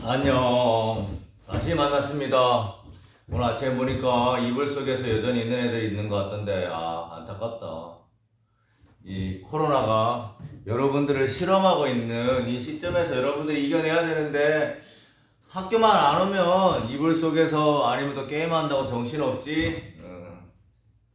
안녕. 다시 만났습니다. 오늘 아침에 보니까 이불 속에서 여전히 있는 애들이 있는 것 같던데, 안타깝다. 이 코로나가 여러분들을 실험하고 있는 이 시점에서 여러분들이 이겨내야 되는데, 학교만 안 오면 이불 속에서 아니면 또 게임한다고 정신없지?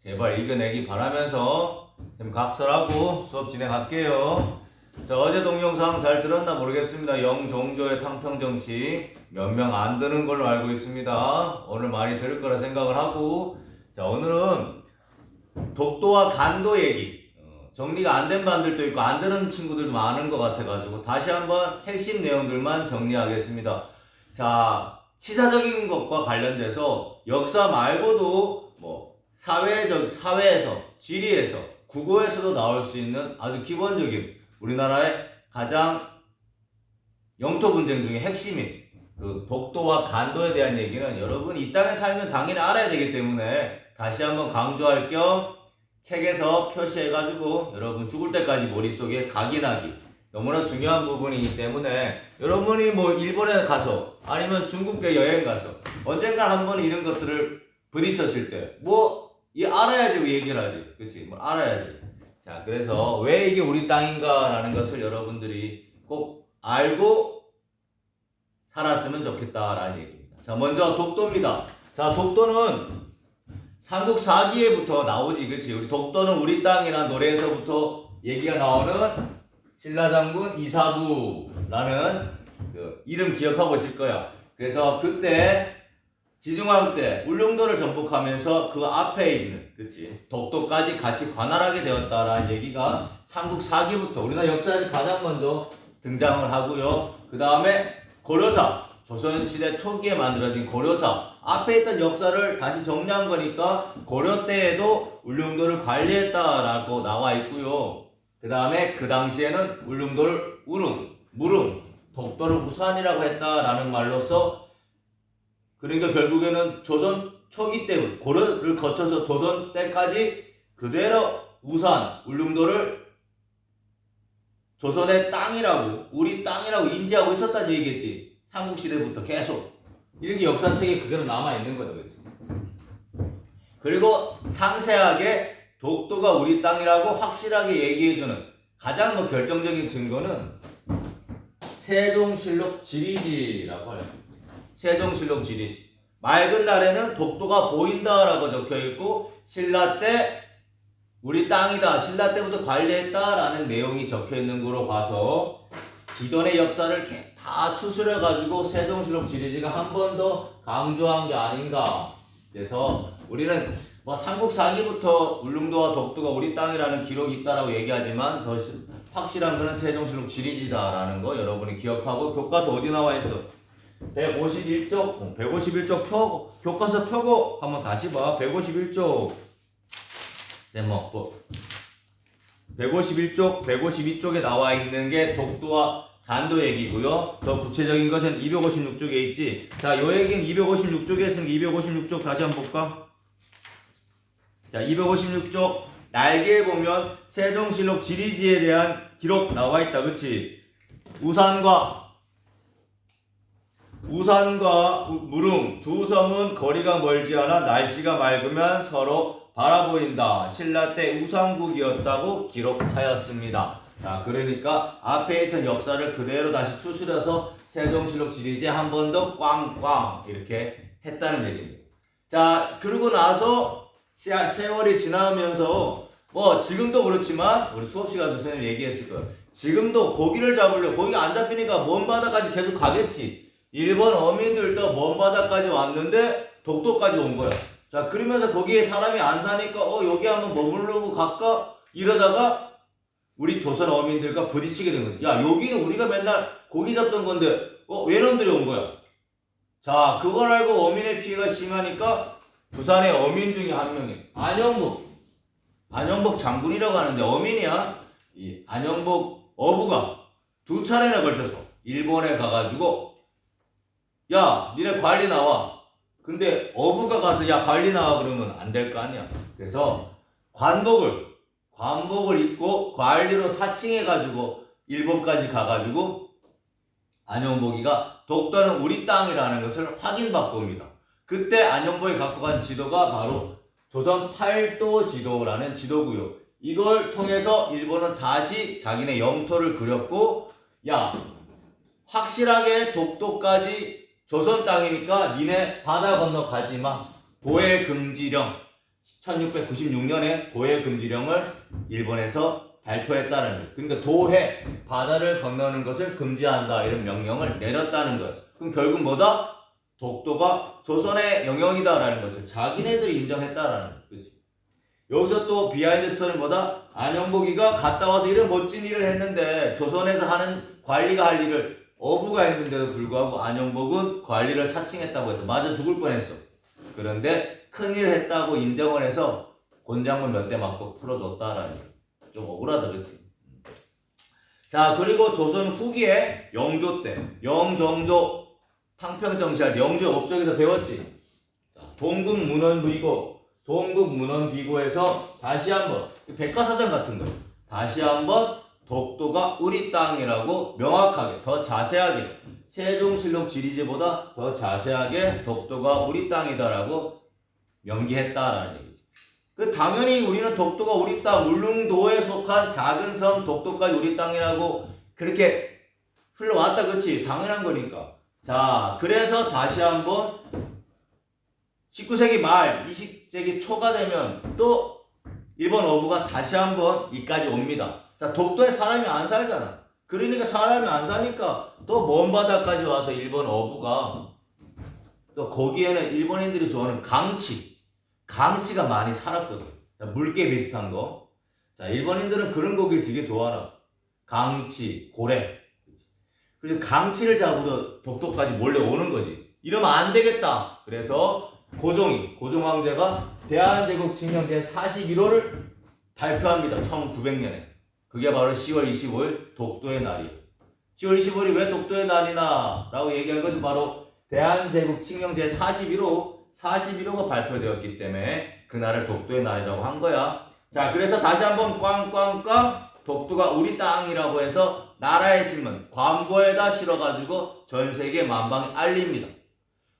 제발 이겨내기 바라면서 좀 각설하고 수업 진행할게요. 자, 어제 동영상 잘 들었나 모르겠습니다. 영종조의 탕평정치 몇 명 안 드는 걸로 알고 있습니다. 오늘 많이 들을 거라 생각을 하고, 자, 오늘은 독도와 간도 얘기, 정리가 안 된 반들도 있고 안 되는 친구들도 많은 것 같아가지고 다시 한번 핵심 내용들만 정리하겠습니다. 자, 시사적인 것과 관련돼서 역사 말고도 뭐 사회에서, 지리에서, 국어에서도 나올 수 있는 아주 기본적인 우리나라의 가장 영토 분쟁 중에 핵심인 그 독도와 간도에 대한 얘기는 여러분 이 땅에 살면 당연히 알아야 되기 때문에 다시 한번 강조할 겸 책에서 표시해가지고 여러분 죽을 때까지 머릿속에 각인하기 너무나 중요한 부분이기 때문에 여러분이 뭐 일본에 가서 아니면 중국에 여행 가서 언젠가 한번 이런 것들을 부딪혔을 때 뭐 이 알아야지 얘기를 하지, 그치? 뭘 알아야지. 자, 그래서 왜 이게 우리 땅인가라는 것을 여러분들이 꼭 알고 살았으면 좋겠다라는 얘기입니다. 자, 먼저 독도입니다. 자, 독도는 삼국 사기에부터 나오지, 그치? 우리 독도는 우리 땅이라는 노래에서부터 얘기가 나오는 신라장군 이사부라는 그 이름 기억하고 있을 거야. 그래서 그때 지중왕 때 울릉도를 정복하면서 그 앞에 있는, 그치, 독도까지 같이 관할하게 되었다라는 얘기가 삼국 사기부터 우리나라 역사에서 가장 먼저 등장을 하고요. 그 다음에 고려사, 조선시대 초기에 만들어진 고려사, 앞에 있던 역사를 다시 정리한 거니까 고려 때에도 울릉도를 관리했다라고 나와 있고요. 그 다음에 그 당시에는 울릉도를 무릉, 독도를 우산이라고 했다라는 말로써, 그러니까 결국에는 조선 초기 때 고려를 거쳐서 조선 때까지 그대로 우산, 울릉도를 조선의 땅이라고, 우리 땅이라고 인지하고 있었다는 얘기겠지. 삼국시대부터 계속 이런 게 역사책에 그대로 남아있는 거다, 그렇지? 그리고 상세하게 독도가 우리 땅이라고 확실하게 얘기해주는 가장 뭐 결정적인 증거는 세종실록 지리지라고 해요. 세종실록 지리지. 맑은 날에는 독도가 보인다라고 적혀있고 신라 때 우리 땅이다, 신라 때부터 관리했다라는 내용이 적혀있는 거로 봐서 기존의 역사를 다 추스려가지고 세종실록 지리지가 한 번 더 강조한 게 아닌가. 그래서 우리는 뭐 삼국사기부터 울릉도와 독도가 우리 땅이라는 기록이 있다라고 얘기하지만 더 확실한 거는 세종실록 지리지다라는 거 여러분이 기억하고, 교과서 어디 나와 있어? 151쪽 펴고, 교과서 펴고 한번 다시 봐. 151쪽. 제목 151쪽, 152쪽에 나와 있는 게 독도와 간도 얘기고요. 더 구체적인 것은 256쪽에 있지. 자, 요 얘기는 256쪽에 있으니까 256쪽 다시 한번 볼까? 자, 256쪽 날개에 보면 세종실록 지리지에 대한 기록 나와 있다, 그치? 우산과 무릉 두 섬은 거리가 멀지 않아 날씨가 맑으면 서로 바라보인다. 신라 때 우상국이었다고 기록하였습니다. 자, 그러니까 앞에 있던 역사를 그대로 다시 추스려서 세종실록 지리지에 한 번 더 꽝꽝 이렇게 했다는 얘기입니다. 자, 그러고 나서 세월이 지나면서 뭐 지금도 그렇지만 우리 수업 시간에 선생님 얘기했을 거예요. 지금도 고기를 잡으려고 고기가 안 잡히니까 먼 바다까지 계속 가겠지. 일본 어민들도 먼 바다까지 왔는데 독도까지 온 거야. 자, 그러면서 거기에 사람이 안 사니까 여기 한번 머무르고 갈까? 이러다가 우리 조선 어민들과 부딪히게 된 거지. 야, 여기는 우리가 맨날 고기 잡던 건데 외놈들이 온 거야. 자, 그걸 알고 어민의 피해가 심하니까 부산의 어민 중에 한 명이 안영복 장군이라고 하는데 어민이야. 이 안영복 어부가 두 차례나 걸쳐서 일본에 가가지고 야, 니네 관리 나와. 근데 어부가 가서 야, 관리 나와 그러면 안 될 거 아니야. 그래서 관복을 입고 관리로 사칭해가지고 일본까지 가가지고 안녕보기가 독도는 우리 땅이라는 것을 확인받고 옵니다. 그때 안녕보기 갖고 간 지도가 바로 조선 8도 지도라는 지도고요. 이걸 통해서 일본은 다시 자기네 영토를 그렸고, 야, 확실하게 독도까지 조선 땅이니까 니네 바다 건너 가지마. 도해금지령, 1696년에 도해금지령을 일본에서 발표했다는 거예요. 그러니까 도해, 바다를 건너는 것을 금지한다, 이런 명령을 내렸다는 거예요. 그럼 결국 뭐다? 독도가 조선의 영역이다라는 것을 자기네들이 인정했다라는 거예요. 그치? 여기서 또 비하인드 스토리는 뭐다? 안녕보기가 갔다 와서 이런 멋진 일을 했는데 조선에서 하는 관리가 할 일을 어부가 했는데도 불구하고 안녕복은 관리를 사칭했다고 해서 맞아 죽을 뻔했어. 그런데 큰일 했다고 인정을 해서 곤장문 몇 대 맞고 풀어줬다라니 좀 억울하다, 그치? 자, 그리고 조선 후기에 영조 때 영정조 탕평정치할 영조 업적에서 배웠지. 자, 동국문헌비고에서 다시 한번 백과사전 같은 거 다시 한번 독도가 우리 땅이라고 명확하게 더 자세하게 세종실록 지리제보다 더 자세하게 독도가 우리 땅이다라고 명기했다라는 얘기죠. 그 당연히 우리는 독도가 우리 땅, 울릉도에 속한 작은 섬 독도까지 우리 땅이라고 그렇게 흘러왔다, 그치? 당연한 거니까. 자, 그래서 다시 한번 19세기 말 20세기 초가 되면 또 일본 어부가 다시 한번 이까지 옵니다. 자, 독도에 사람이 안 살잖아. 그러니까 사람이 안 사니까 또 먼 바다까지 와서 일본 어부가 또 거기에는 일본인들이 좋아하는 강치가 많이 살았거든. 자, 물개 비슷한 거. 자, 일본인들은 그런 고기를 되게 좋아하나. 강치, 고래. 그래서 강치를 잡으러 독도까지 몰래 오는 거지. 이러면 안 되겠다. 그래서 고종 황제가 대한제국 칙령 제41호를 발표합니다. 1900년에. 그게 바로 10월 25일 독도의 날이에요. 10월 25일이 왜 독도의 날이나 라고 얘기한 것은 바로 대한제국 칙령 제41호가 발표되었기 때문에 그날을 독도의 날이라고 한 거야. 자, 그래서 다시 한번 꽝꽝꽝 독도가 우리 땅이라고 해서 나라의 신문 관보에다 실어가지고 전 세계 만방에 알립니다.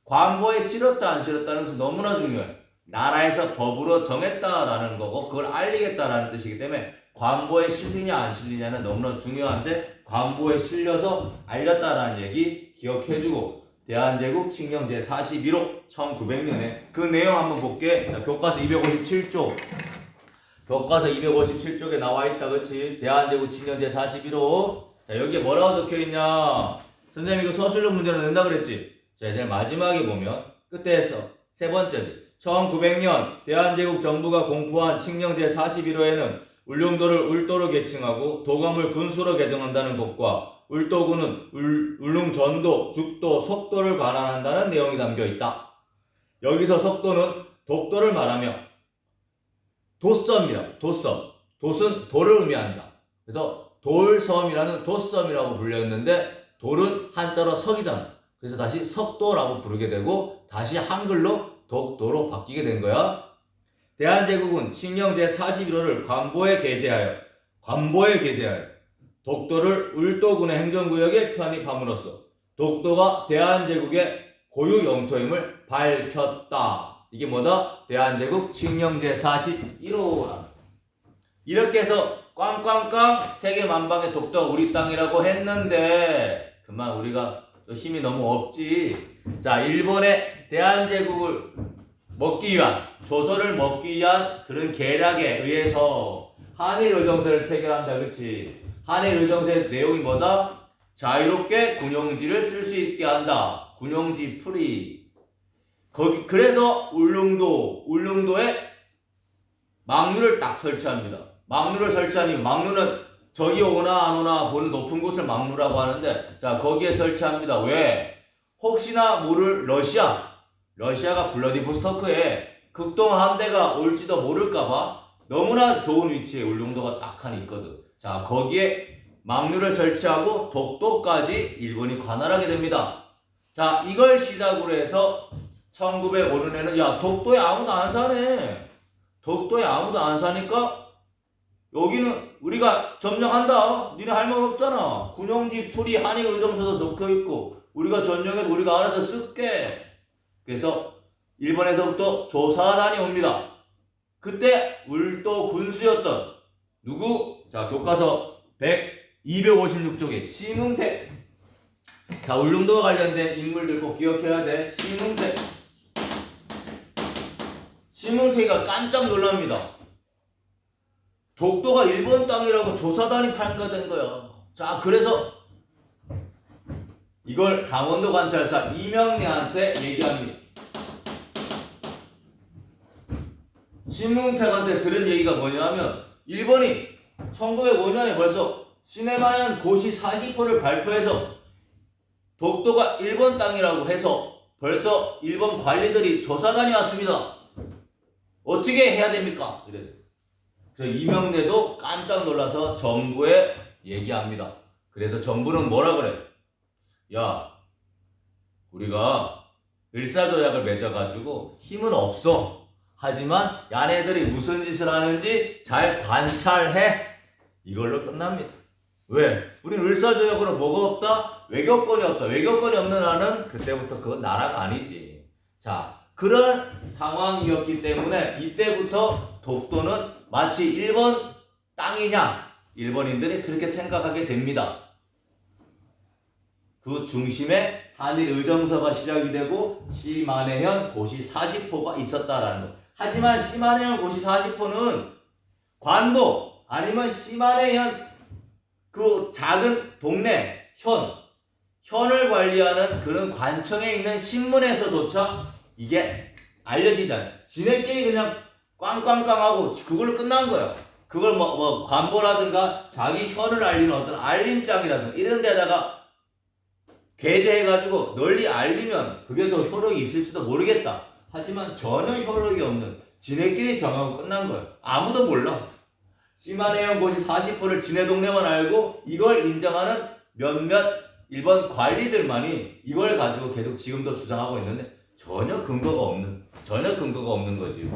관보에 실었다 안 실었다는 것은 너무나 중요해. 나라에서 법으로 정했다라는 거고 그걸 알리겠다라는 뜻이기 때문에 관보에 실리냐 안 실리냐는 너무나 중요한데 관보에 실려서 알렸다라는 얘기 기억해주고 대한제국 칙령 제41호 1900년에 그 내용 한번 볼게. 자, 교과서 257쪽에 나와 있다, 그치? 대한제국 칙령 제41호. 자, 여기에 뭐라고 적혀 있냐? 선생님 이거 서술로 문제로 낸다 그랬지? 자, 제일 마지막에 보면 끝에서 세 번째지. 1900년 대한제국 정부가 공포한 칙령 제41호에는 울릉도를 울도로 계칭하고 도감을 군수로 개정한다는 것과 울도군은 울릉전도, 죽도, 속도를 관할한다는 내용이 담겨 있다. 여기서 속도는 독도를 말하며 도섬이라고, 돛은 돌을 의미한다. 그래서 돌섬이라는 도섬이라고 불렸는데 돌은 한자로 석이잖아. 그래서 다시 석도라고 부르게 되고 다시 한글로 독도로 바뀌게 된 거야. 대한제국은 칙령 제41호를 관보에 게재하여 독도를 울도군의 행정구역에 편입함으로써 독도가 대한제국의 고유 영토임을 밝혔다. 이게 뭐다? 대한제국 칙령 제41호라. 이렇게 해서 꽝꽝꽝 세계 만방의 독도가 우리 땅이라고 했는데 그만 우리가 또 힘이 너무 없지. 자, 일본의 대한제국을 먹기 위한, 조선을 먹기 위한 그런 계략에 의해서 한일의정서를 체결한다, 그치? 한일의정서의 내용이 뭐다? 자유롭게 군용지를 쓸 수 있게 한다. 군용지 프리. 그래서 울릉도에 막루를 딱 설치합니다. 막루를 설치한 이유, 막루는 적이 오나 안 오나 보는 높은 곳을 막루라고 하는데, 자, 거기에 설치합니다. 왜? 혹시나 모를 러시아가 블라디보스토크에 극동 함대가 올지도 모를까봐 너무나 좋은 위치에 울릉도가 딱 하나 있거든. 자, 거기에 막루를 설치하고 독도까지 일본이 관할하게 됩니다. 자, 이걸 시작으로 해서 1905년에는 야, 독도에 아무도 안 사네. 독도에 아무도 안 사니까 여기는 우리가 점령한다. 니네 할 말 없잖아. 군용지, 풀이, 한익 의정서도 적혀있고 우리가 전용해서 우리가 알아서 쓸게. 그래서 일본에서부터 조사단이 옵니다. 그때 울도 군수였던 누구? 자, 교과서 256쪽에 심응태. 자, 울릉도와 관련된 인물들 꼭 기억해야 돼. 심응태. 심응태가 깜짝 놀랍니다. 독도가 일본 땅이라고 조사단이 판가된 거야. 자, 그래서 이걸 강원도 관찰사 이명래한테 얘기합니다. 심응택한테 들은 얘기가 뭐냐면 일본이 1905년에 벌써 시네마현 고시 40호를 발표해서 독도가 일본 땅이라고 해서 벌써 일본 관리들이 조사단이 왔습니다. 어떻게 해야 됩니까? 이래. 그래서 이명래도 깜짝 놀라서 정부에 얘기합니다. 그래서 정부는 뭐라 그래? 야, 우리가 을사조약을 맺어가지고 힘은 없어. 하지만 야네들이 무슨 짓을 하는지 잘 관찰해. 이걸로 끝납니다. 왜? 우린 을사조약으로 뭐가 없다? 외교권이 없다. 외교권이 없는 나라는 그때부터 그건 나라가 아니지. 자, 그런 상황이었기 때문에 이때부터 독도는 마치 일본 땅이냐? 일본인들이 그렇게 생각하게 됩니다. 그 중심에 한일 의정서가 시작이 되고 시마네현 고시 40호가 있었다라는 거. 하지만 시마네현 고시 40호는 관보 아니면 시마네현 그 작은 동네 현을 관리하는 그런 관청에 있는 신문에서조차 이게 알려지지 않아요. 지네끼리 그냥 꽝꽝꽝하고 그걸로 끝난 거예요. 그걸 뭐 관보라든가 자기 현을 알리는 어떤 알림장이라든가 이런 데다가 게재해가지고 널리 알리면 그게 더 효력이 있을지도 모르겠다. 하지만 전혀 효력이 없는 지네끼리 정하고 끝난 거예요. 아무도 몰라. 시마네현 고시 40호를 지네 동네만 알고 이걸 인정하는 몇몇 일본 관리들만이 이걸 가지고 계속 지금도 주장하고 있는데 전혀 근거가 없는 거지.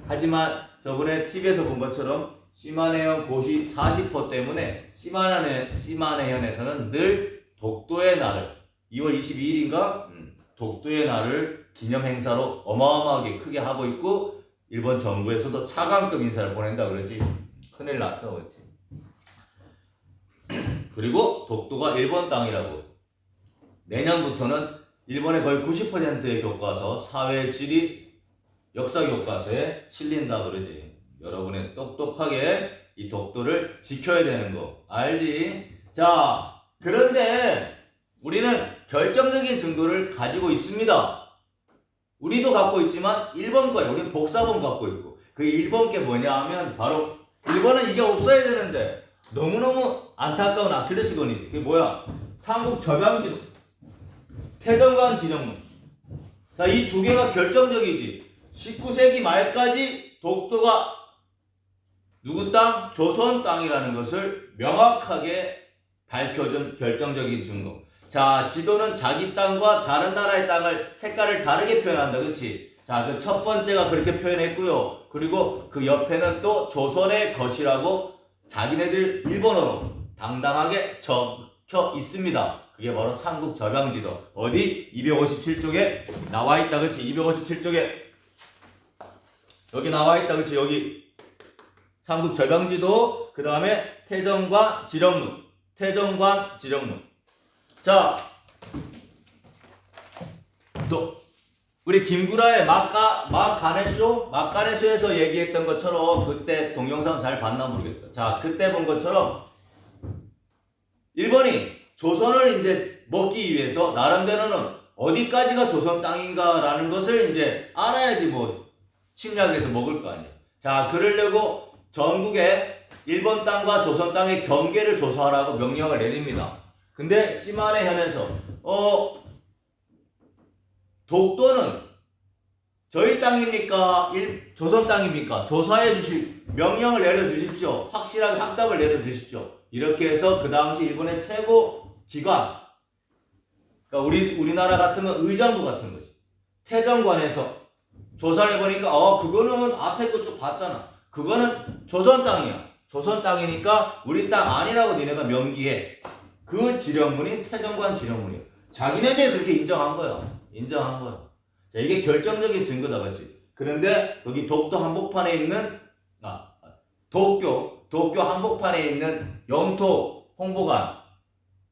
하지만 저번에 TV에서 본 것처럼 시마네현 고시 40호 때문에 시마네현에서는 늘 독도의 날을 2월 22일인가 독도의 날을 기념 행사로 어마어마하게 크게 하고 있고 일본 정부에서도 차관급 인사를 보낸다 그러지. 큰일 났어, 그렇지. 그리고 독도가 일본 땅이라고 내년부터는 일본의 거의 90%의 교과서 사회 지리 역사 교과서에 실린다 그러지. 여러분의 똑똑하게 이 독도를 지켜야 되는 거 알지? 자, 그런데 우리는 결정적인 증거를 가지고 있습니다. 우리도 갖고 있지만 일본 거예요. 우리는 복사본 갖고 있고 그 일본 게 뭐냐 하면 바로 일본은 이게 없어야 되는데 너무너무 안타까운 아킬레스건이지. 그게 뭐야? 삼국 접양지도, 태정관 진영문. 자, 이 두 개가 결정적이지. 19세기 말까지 독도가 누구 땅? 조선 땅이라는 것을 명확하게 밝혀준 결정적인 증거. 자, 지도는 자기 땅과 다른 나라의 땅을 색깔을 다르게 표현한다. 그렇지? 자, 그 첫 번째가 그렇게 표현했고요. 그리고 그 옆에는 또 조선의 것이라고 자기네들 일본어로 당당하게 적혀 있습니다. 그게 바로 삼국 접양지도. 어디? 257쪽에 나와 있다. 그렇지? 257쪽에 여기 나와 있다. 그렇지? 여기 삼국 접양지도. 그 다음에 태정관 지령문. 자, 또 우리 김구라의 막가네쇼에서 얘기했던 것처럼 그때 동영상 잘 봤나 모르겠다. 자, 그때 본 것처럼 일본이 조선을 이제 먹기 위해서 나름대로는 어디까지가 조선 땅인가라는 것을 이제 알아야지 뭐 침략해서 먹을 거 아니야. 자, 그러려고 전국에 일본 땅과 조선 땅의 경계를 조사하라고 명령을 내립니다. 근데 시마네현에서 독도는 저희 땅입니까? 조선 땅입니까? 조사해 주실 명령을 내려주십시오. 확실하게 확답을 내려주십시오. 이렇게 해서 그 당시 일본의 최고 기관, 그러니까 우리나라 같으면 의정부 같은 거지. 태정관에서 조사를 해보니까 그거는 앞에 거 쭉 봤잖아. 그거는 조선 땅이야. 조선 땅이니까 우리 땅 아니라고 니네가 명기해. 그 지령문이 태정관 지령문이야. 자기네들이 그렇게 인정한 거야. 인정한 거야. 자, 이게 결정적인 증거다, 그렇지? 그런데 여기 독도 한복판에 있는 도쿄 한복판에 있는 영토 홍보관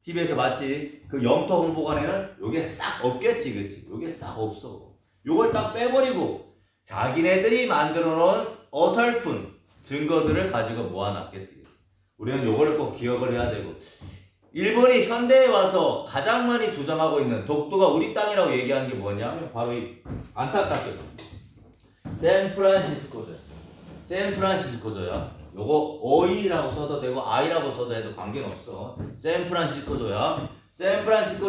TV에서 봤지? 그 영토 홍보관에는 요게 싹 없겠지, 그렇지? 요게 싹 없어. 요걸 딱 빼버리고 자기네들이 만들어 놓은 어설픈 증거들을 가지고 모아놨겠지. 우리는 요거를 꼭 기억을 해야 되고, 일본이 현대에 와서 가장 많이 주장하고 있는 독도가 우리 땅이라고 얘기하는 게 뭐냐면 바로 이 안타깝게도 샌프란시스코저야. 요거 어이라고 써도 되고 아이라고 써도 해도 관계는 없어. 샌프란시스코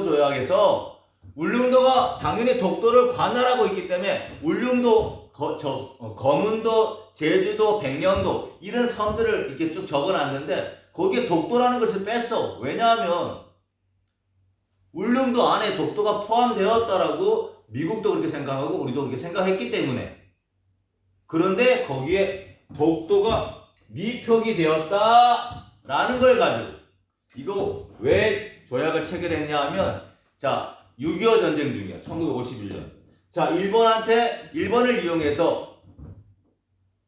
조약에서 울릉도가 당연히 독도를 관할하고 있기 때문에 울릉도, 거문도, 제주도, 백령도 이런 섬들을 이렇게 쭉 적어놨는데 거기에 독도라는 것을 뺐어. 왜냐하면 울릉도 안에 독도가 포함되었다라고 미국도 그렇게 생각하고 우리도 그렇게 생각했기 때문에. 그런데 거기에 독도가 미표기 되었다라는 걸 가지고 이거 왜 조약을 체결했냐 하면, 자, 6.25 전쟁 중이야. 1951년. 자, 일본을 이용해서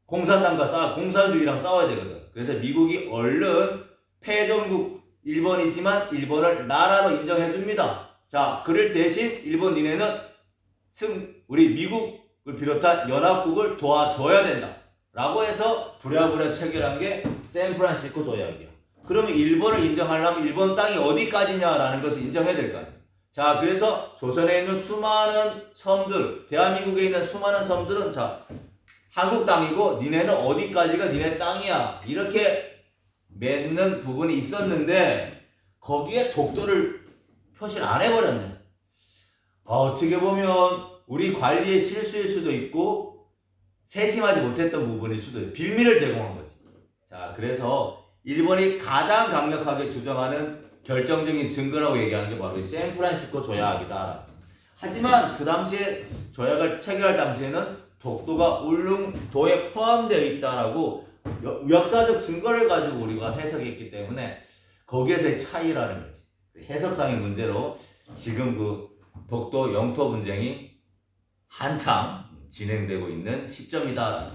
공산주의랑 싸워야 되거든. 그래서 미국이 얼른 패전국 일본이지만 일본을 나라로 인정해줍니다. 자, 그를 대신 일본 니네는 우리 미국을 비롯한 연합국을 도와줘야 된다. 라고 해서 부랴부랴 체결한 게 샌프란시스코 조약이야. 그러면 일본을 인정하려면 일본 땅이 어디까지냐라는 것을 인정해야 될 거 아니야. 자, 그래서 조선에 있는 수많은 섬들, 대한민국에 있는 수많은 섬들은 자, 한국 땅이고 니네는 어디까지가 니네 땅이야. 이렇게 맺는 부분이 있었는데 거기에 독도를 표시를 안 해버렸네. 어떻게 보면 우리 관리의 실수일 수도 있고 세심하지 못했던 부분일 수도 있고 빌미를 제공한 거지. 자, 그래서 일본이 가장 강력하게 주장하는 결정적인 증거라고 얘기하는 게 바로 이 샌프란시스코 조약이다. 하지만 그 당시에 조약을 체결할 당시에는 독도가 울릉도에 포함되어 있다라고 역사적 증거를 가지고 우리가 해석했기 때문에 거기에서의 차이라는 거지. 해석상의 문제로 지금 그 독도 영토 분쟁이 한창 진행되고 있는 시점이다.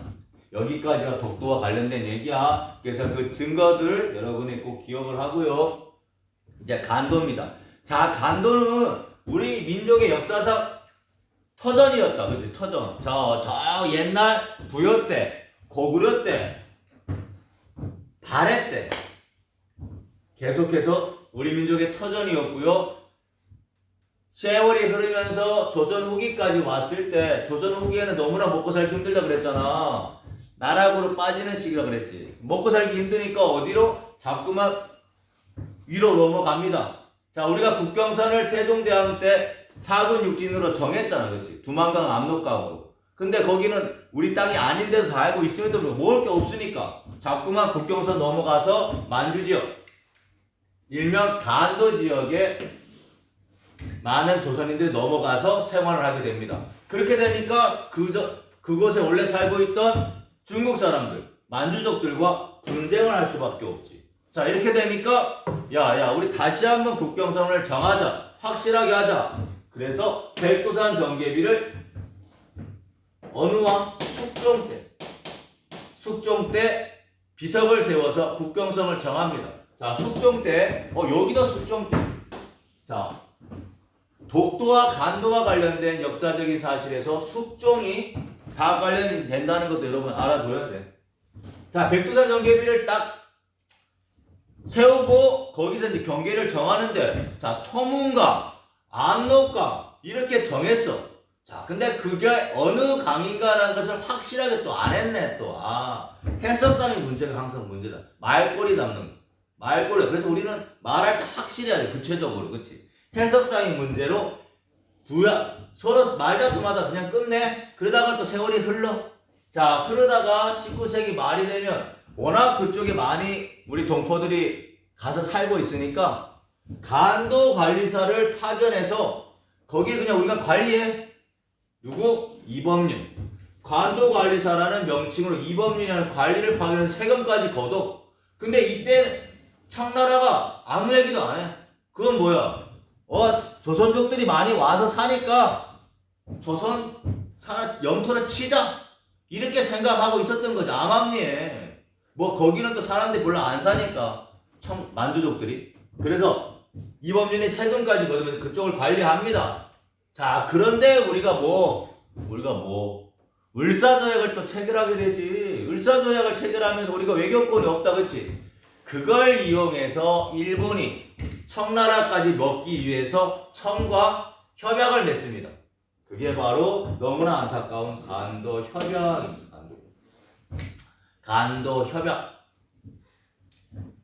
여기까지가 독도와 관련된 얘기야. 그래서 그 증거들 여러분이 꼭 기억을 하고요. 이제 간도입니다. 자, 간도는 우리 민족의 역사상 터전이었다. 그렇지? 터전. 저 옛날 부여 때, 고구려 때, 발해 때 계속해서 우리 민족의 터전이었고요. 세월이 흐르면서 조선 후기까지 왔을 때 조선 후기에는 너무나 먹고 살기 힘들다 그랬잖아. 나락으로 빠지는 시기라 그랬지. 먹고 살기 힘드니까 어디로? 자꾸만 위로 넘어갑니다. 자, 우리가 국경선을 세종대왕 때 사군 육진으로 정했잖아. 그렇지? 두만강 압록강으로. 근데 거기는 우리 땅이 아닌데도 다 알고 있음에도 불구하고 먹을 게 없으니까 자꾸만 국경선 넘어가서 만주지역, 일명 간도 지역에 많은 조선인들이 넘어가서 생활을 하게 됩니다. 그렇게 되니까 그곳에 원래 살고 있던 중국 사람들, 만주족들과 분쟁을 할 수밖에 없지. 자, 이렇게 되니까 야 우리 다시 한번 국경선을 정하자. 확실하게 하자. 그래서 백두산 정계비를 어느 왕? 숙종 때 비석을 세워서 국경선을 정합니다. 자, 숙종 때 여기다 숙종 때. 자, 독도와 간도와 관련된 역사적인 사실에서 숙종이 다 관련된다는 것도 여러분 알아둬야 돼. 자, 백두산 정계비를 딱 세우고 거기서 이제 경계를 정하는데, 자, 터문강, 압록강 이렇게 정했어. 자, 근데 그게 어느 강인가라는 것을 확실하게 또 안 했네. 또 해석상의 문제가 항상 문제다. 말꼬리 잡는 거. 말꼬리. 그래서 우리는 말할 때 확실히 해야 돼. 구체적으로. 그렇지? 해석상의 문제로 서로 말다툼하다 그냥 끝내. 그러다가 또 세월이 흘러. 자, 그러다가 19세기 말이 되면 워낙 그쪽에 많이 우리 동포들이 가서 살고 있으니까 간도 관리사를 파견해서 거기에 그냥 우리가 관리해. 누구? 이범륜. 간도 관리사라는 명칭으로 이범륜이라는 관리를 파견해서 세금까지 걷어. 근데 이때 청나라가 아무 얘기도 안 해. 그건 뭐야? 조선족들이 많이 와서 사니까 영토를 치자 이렇게 생각하고 있었던 거지. 암암리에 뭐 거기는 또 사람들이 별로 안 사니까 만주족들이. 그래서 이범준이 세금까지 걷으면서 그쪽을 관리합니다. 자, 그런데 우리가 을사조약을 또 체결하게 되지. 을사조약을 체결하면서 우리가 외교권이 없다, 그치? 그걸 이용해서 일본이 청나라까지 먹기 위해서 청과 협약을 맺습니다. 그게 바로 너무나 안타까운 간도 협약입니다. 간도 협약.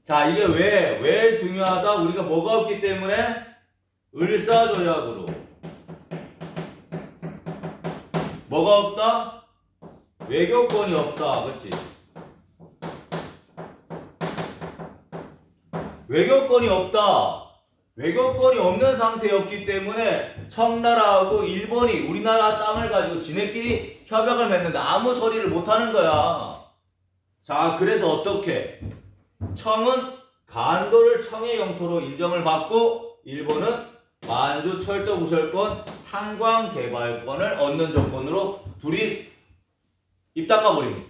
자, 이게 왜 중요하다? 우리가 뭐가 없기 때문에 을사조약으로 뭐가 없다? 외교권이 없다. 그치? 외교권이 없다. 외교권이 없는 상태였기 때문에 청나라하고 일본이 우리나라 땅을 가지고 지네끼리 협약을 맺는데 아무 소리를 못하는 거야. 자, 그래서 어떻게? 청은 간도를 청의 영토로 인정을 받고 일본은 만주 철도 부설권, 탄광 개발권을 얻는 조건으로 둘이 입 닦아버립니다.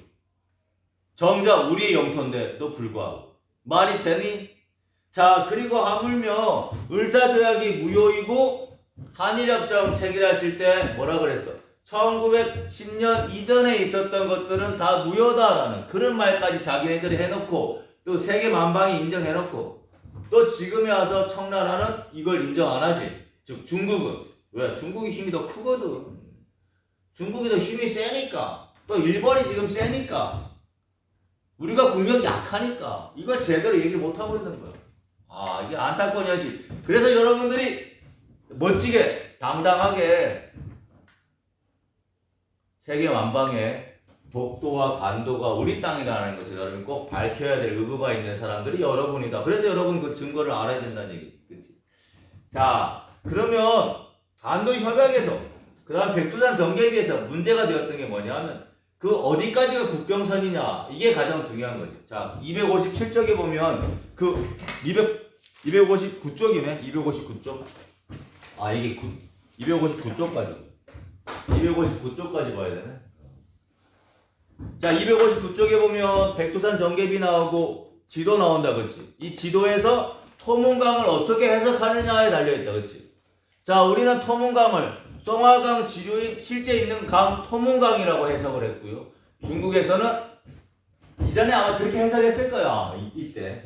정작 우리의 영토인데도 불구하고. 말이 되니? 자, 그리고 하물며 을사조약이 무효이고 한일협정 체결하실 때 뭐라 그랬어? 1910년 이전에 있었던 것들은 다 무효다라는 그런 말까지 자기네들이 해놓고 또 세계만방이 인정해놓고 또 지금에 와서 청나라는 이걸 인정 안 하지. 즉 중국은. 왜? 중국이 힘이 더 크거든. 중국이 더 힘이 세니까. 또 일본이 지금 세니까. 우리가 국력이 약하니까. 이걸 제대로 얘기를 못하고 있는 거야. 아, 이게 안타까운 현실. 그래서 여러분들이 멋지게 당당하게 세계만방에 독도와 간도가 우리 땅이라는 것을 여러분 꼭 밝혀야 될 의무가 있는 사람들이 여러분이다. 그래서 여러분 그 증거를 알아야 된다는 얘기지. 그치? 자, 그러면 간도 협약에서 그 다음 백두산 정계비에서 문제가 되었던 게 뭐냐면 그 어디까지가 국경선이냐 이게 가장 중요한 거지. 자, 257쪽에 보면 그 259쪽이네. 259쪽. 아, 이게 259쪽까지. 259쪽까지 봐야 되네. 자, 259쪽에 보면 백두산 정계비 나오고 지도 나온다, 그렇지? 이 지도에서 토문강을 어떻게 해석하느냐에 달려있다, 그렇지? 자, 우리는 토문강을 송화강 지류인 실제 있는 강 토문강이라고 해석을 했고요. 중국에서는 이전에 아마 그렇게 해석했을 거야, 이때.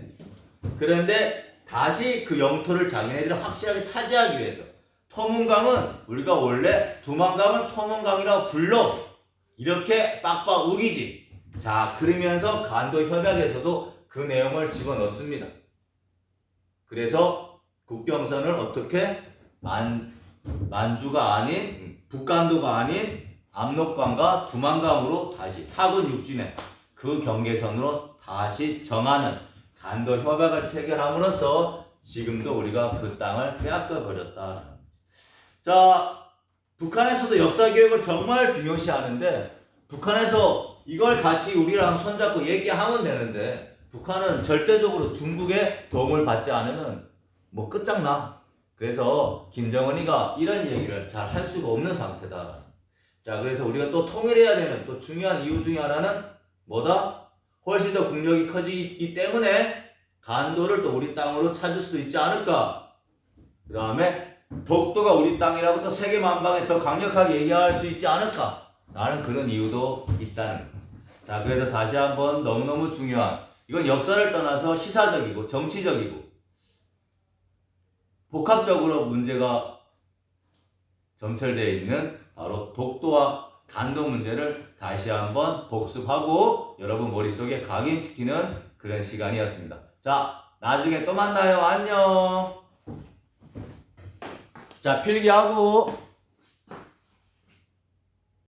그런데 다시 그 영토를 자기네들이 확실하게 차지하기 위해서 토문강은 우리가 원래 두만강을 토문강이라고 불러. 이렇게 빡빡 우기지. 자, 그러면서 간도 협약에서도 그 내용을 집어넣습니다. 그래서 국경선을 어떻게 만주가 아닌 북간도가 아닌 압록강과 두만강으로 다시 사군 육진에 그 경계선으로 다시 정하는 간도 협약을 체결함으로써 지금도 우리가 그 땅을 빼앗겨 버렸다. 자, 북한에서도 역사교육을 정말 중요시 하는데 북한에서 이걸 같이 우리랑 손잡고 얘기하면 되는데 북한은 절대적으로 중국의 도움을 받지 않으면 뭐 끝장나. 그래서 김정은이가 이런 얘기를 잘 할 수가 없는 상태다. 자, 그래서 우리가 또 통일해야 되는 또 중요한 이유 중에 하나는 뭐다? 훨씬 더 국력이 커지기 때문에 간도를 또 우리 땅으로 찾을 수도 있지 않을까. 그 다음에 독도가 우리 땅이라고 또 세계만방에 더 강력하게 얘기할 수 있지 않을까? 라는 그런 이유도 있다는 거예요. 자, 그래서 다시 한번 너무너무 중요한, 이건 역사를 떠나서 시사적이고 정치적이고 복합적으로 문제가 점철되어 있는 바로 독도와 간도 문제를 다시 한번 복습하고 여러분 머릿속에 각인시키는 그런 시간이었습니다. 자, 나중에 또 만나요. 안녕. 자, 필기하고